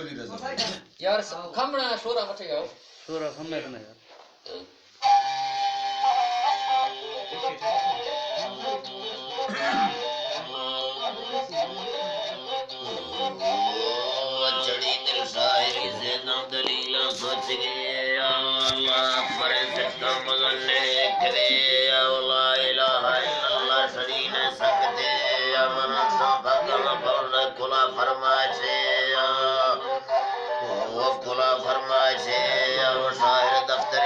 यार खमना शोरा मथे गयो शोरा खमना ना यार चढ़ी दिल शायरी से नाम दलीला सोच गए अल्लाह पर सच्चा मगन ने करे ला इलाहा इल्लल्लाह शरी न सकते अमन संभगम पर खुला फरमाए वो खुला फरमाए वो शायर दफ्तर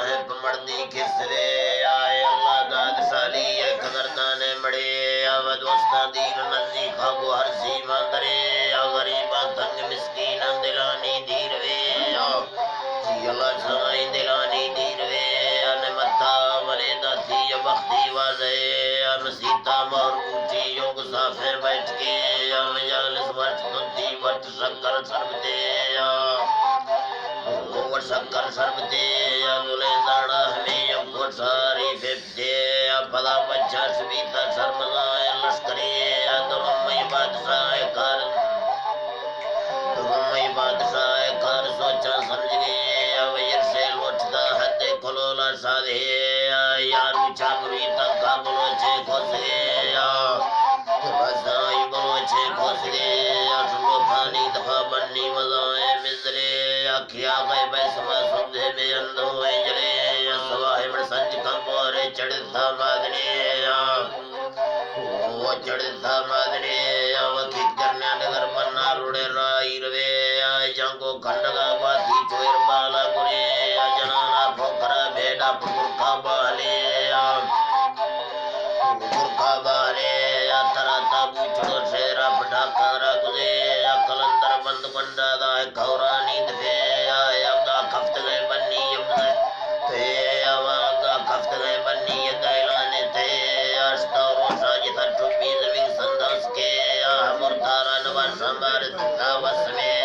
है मर्दी किसरे आए अल्लाह दाद साली कदरदान मड़े अब दोस्ता दीन नजी खाबो हर सीमा दरे गरीबा तंग मिस्कीन दिलानी दीरवे अल्लाह समाई दिलानी दीरवे अन मत्ता वले दाती बख्ती वाजे अन सीता महरूची योग साफे बैठ के अन जालिस वर्ष कुंती वर्ष शक्कर सर्वदे वो शक्कर सर्वदे अनुले दाड़ा हमें अब सारी फिफ्ते पदा बच्चा सुबीता शर्मदाए लश्करी दुरमई बादशाह कार दुरमई बादशाह कार सोचा समझ गए अब से लौटता हद खुलोला साधे यार ऊंचा बुरीता का बलोचे खोस गए बसाई बलोचे खोस गए सुनो पानी दफा बन्नी मजाए मिजरे अखिया गए बैसमा सुंदे में अंधो जले सवाहे में संज कंबोरे चढ़ता मादने वो चढ़ता मादने वकीत करने नगर बन्ना रुड़े राई रवे जंगो खंडगा बाती चोर बाला गुरे जनाना फोकरा बेड़ा पुरखा बाले तरा ताबू छड़ो शेरा पटाखा रगुजे कलंदर बंद बंदा दा खौरा नींद पे अवदा खफ्त गए बन्नी ते अवदा खफ्त गए बन्नी दैलाने ते अस्तरो साजिद टुबी जमीन संदस के मुर्तारा नवा संबार तावस में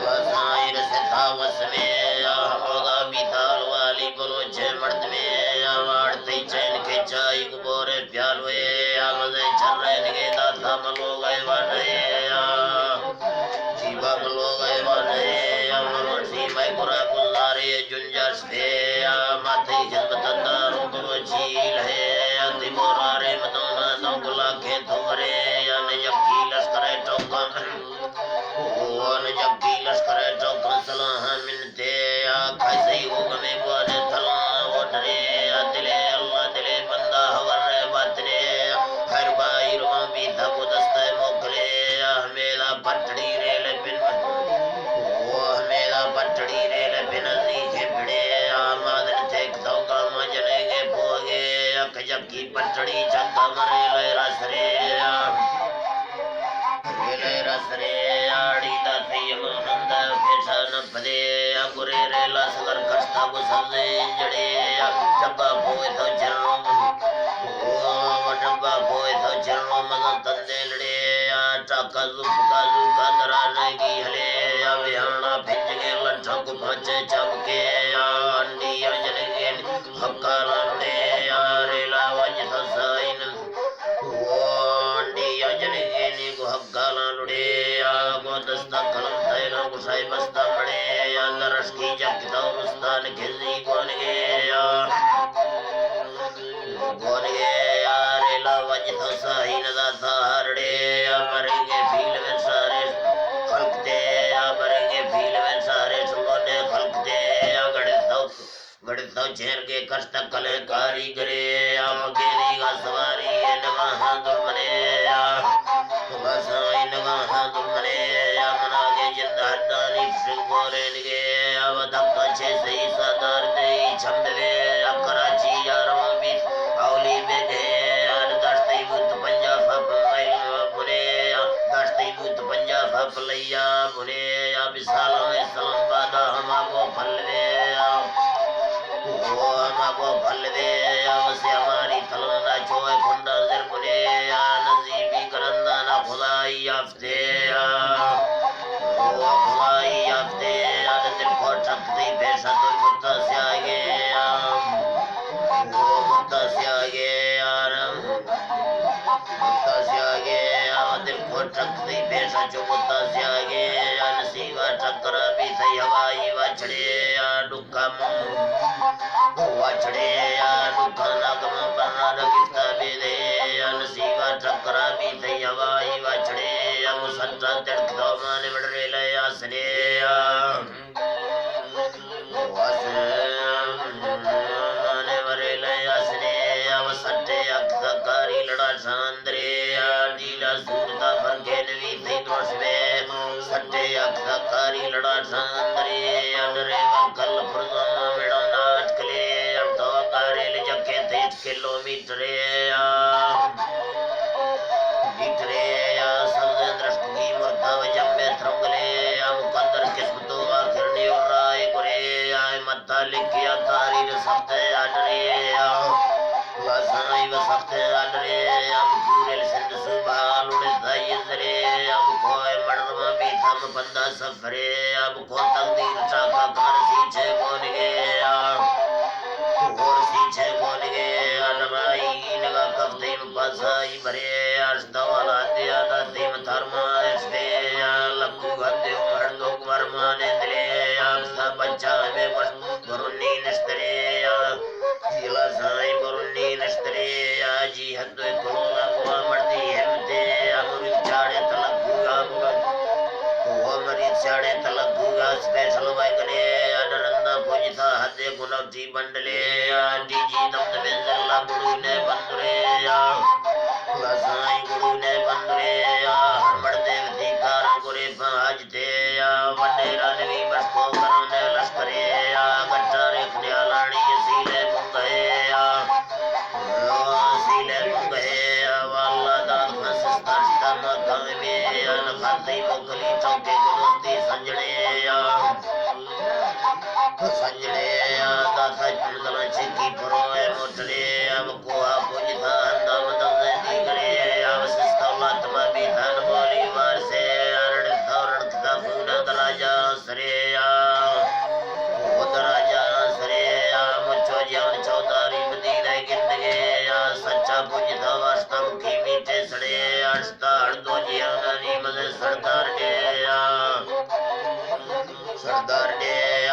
वसाइर से तावस में होगा बीताल वाली बलोचे मर्द में आवाड़ती चैन के चाय गोरे प्याल हुए आमदे चल रहे के दाता मलो गए वाले जीवा मलो गए वाले मनोसी मैं कुरा गुजारे जुंजस पे माथे जन्मत दारू को झील है तिमोरारे मदोना दंगला के थोरे यानी यकी लश्कर टोका वन यकी लश्कर टोका सलाह मिनते कैसे होगा मैं बोले थला वडरे दिले अल्लाह दिले बंदा हवरे बातरे हर बाई रो भी धबो दस्ते मोकले मेरा पटड़ी रेल बिन वो मेरा पटड़ी रेल बिन के भिड़े मादन थे तो काम जनेगे भोगे जब की पटड़ी चक्का मरे ले रसरे रसरे आड़ी दाती मनंद फेशन पदे गुरे रे लसकर कष्टा को समझे जड़े चब्बा बोए तो चरणों ओ डब्बा बोए तो चरणों मदन तंदे लड़े टाका जुका दराने की हले अभियाना भिज के लट्ठों को पहुंचे चमके अंडी जलेंगे हक्का लड़े रे लावज ससाइन वो अंडी जलेंगे नी को हक्का लड़े गो दस्ता कलम तैनो को साई बस्ता पड़े नरस की जग तो मुस्तान खिजी कौन गया रे लावज ससाइन दाता हरड़े मरेंगे फील में सारे खलकते मरेंगे फील में सारे सुने खलकते गड़ता चेर के कष्ट कले कारीगरे मगेरी का सवारी नगाह दुर्मने बसाई नगाह दुर्मने मना के जिंदा हड्डानी फिर गोरे लगे अब धक्का छे सही सादार दे छमदे कराची यारों भी औली बेदे दस्ती बुत पंजाब बुने दस्ती बुत पंजाब भलैया बुने विशाल में सलाम बादा हमाको फलवे वो हमाको फलवे अवश्य हमारी थलंदा चोए खुंडा सिर बुने नजीबी करंदा ना खुदाई याफ्ते वो खुदाई याफ्ते दिल को ठकती पैसा तो मुद्दा से आगे वो मुद्दा से आगे मुद्दा से आगे दिल को ठकती पैसा जो मुद्दा से आगे चक्कर भी थई हवाई वछड़े या दुखम वछड़े या दुखन अगम बरन किस्ता बेदे नसीवा चक्कर भी थई हवाई वछड़े अब सच्चा तिड़कदो माने बड़रे ले आसने माने बड़रे ले आसने अब सट्टे अक्सकारी लड़ा सांद्रे नीला सूरता फरके नवी थई दोषवे सट्टे अक्सकारी लड़ा सांद्रे अडरे वकल फुरजामा मेड़ा नाटकले अब तो कारेल जके 23 किलोमीटर मीटरे सबसे दृष्टि मुर्ता जम्मे थ्रंगले मुकद्दर किस्मतो आखिरनी और राय गुरे आय मत्ता लिखिया तारीर सख्ते अडरे वसाई वसख्ते अडरे पूरे सिंध सुबाल उड़े दाई जरे अब कोई मर्दमा भी थम बंदा सफरे अब को तकदीर चाका घर सीछे बोल गया और सीछे बोल गया नवाई नगा कफ्ते में बसाई भरे आस्था वाला दिया दादी में धर्मा ऐसे लक्कू गद्दे उमड़ो वर्माने दिले आस्था बच्चा में बरुनी निस्तरे जिला साई बरुनी निस्तरे जी हद कोला को मर्दी हमते अमर चाड़े तलगुगा वो मरी चाड़े तलगुगा स्पेशल वाइकने अनरंदा पूजिता हदे गुनौती बंडले डी जी दम में जल्ला गुरु ने बंदरे साई गुरु ने बंदरे हरमड़ देवती कार गुरे भाज दे वडे रणवी बसको करने लश्करे गट्टा रेखने लाड़ी सीले मुंगे सीले मुंगे वाला दाद फंसता मका में अनखाती मुकली चौके गुरुती संजड़े संजड़े दासा चुनदला चिकी परोए मोटले अब कोहा पूजिता अंदम दमने दिगरे अब सिस्तौला तमा बीथान बोली वार से अरण दौरण खदा फूना दराजा सरे दराजा सरे मुझो जीवन चौधारी मदीना गिंदगे सच्चा पूजिता वास्ता मुखी मीठे सड़े अड़स्ता हड़दो जीवनानी मजे सरदार डे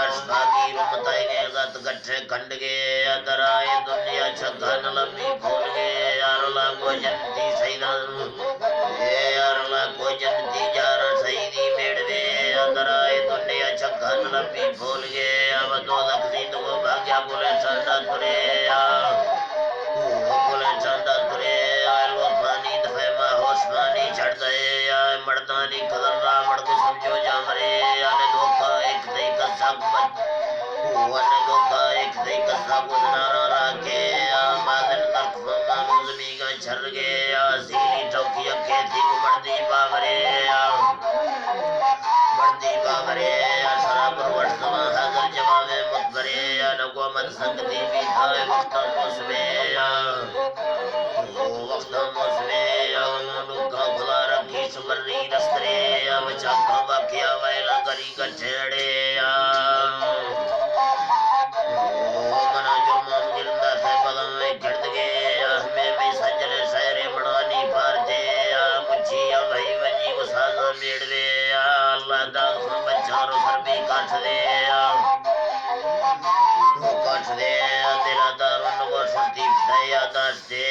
अष्टागी रुमताई के गत गट्ठे खंड के दराए दुनिया छगन लंबी खोल के अरला को जनती सैदन अरला को जनती जार सैदी मेड़वे दराए दुनिया छगन लंबी खोल के अब दो लखनी तो भाग्या बोले चंदा तुरे बोले चंदा तुरे लो पानी दफे मा होशमानी चढ़ गए मर्दानी कदर रावण को समझो जामरे आने धोखा एक दई का साबत वन धोखा एक दई का साबुत नारा राके मादन तक मुजमी का छर गया सीली चौकी खेती को मर्दी बाबरे शराब वर्ष समा हाजर जवाबे मुतबरे नको मत संगति भी थाए वक्त मौसमे वक्त मौसमे नुका खुला रखी सुमरी रस्तरे अब चाका बाकिया वैला करी गठेड़े मना जुर्म गिरदा से बदम में गिरद गए हमें भी सजले शहरे मड़ानी भारते मुझी भाई वजी को साजा मेड़वे अल्लाह दाग हम बच्चारो सर भी काट दे दिला दारुन को सुनती सया दास्ते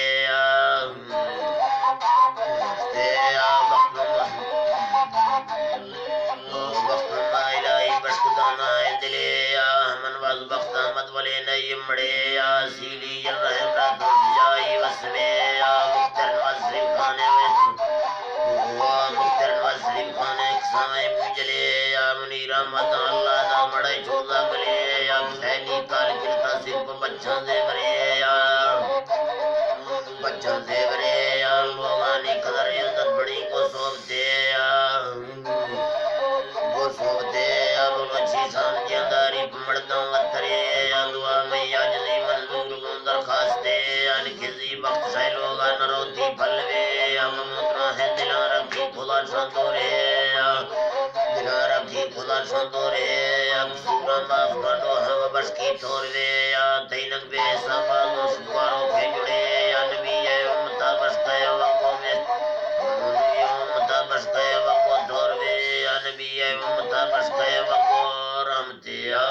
सीली जाई वसवे मुख्तर नवाज खाने में मुख्तर नवाज खाने समय मुझले मुनीरा मत अल्लाह दा मड़े चोदा गले सैनी काल किरता सिर्फ बच्चा दे बरे बच्चा दे बरे लोगानी कदर इज्जत बड़ी को सोबते वो सोबते बोलो छी शान जिंदारी मर्दों अतरे दुआ में आज नहीं मंजूर दरखास्ते अनखिजी वक्त से लोग नरोती फलवे मुद्रा है दिला रखी खुदा संतोरे दिला रखी खुदा संतोरे अब सूरा माफ करो हम बस की तोरवे तैनक बे समालो सुवारो के जुड़े नबी है उम्मता बस गए वको में उम्मता बस गए वको तोरवे नबी एवं तपस्ते वकोरम तिया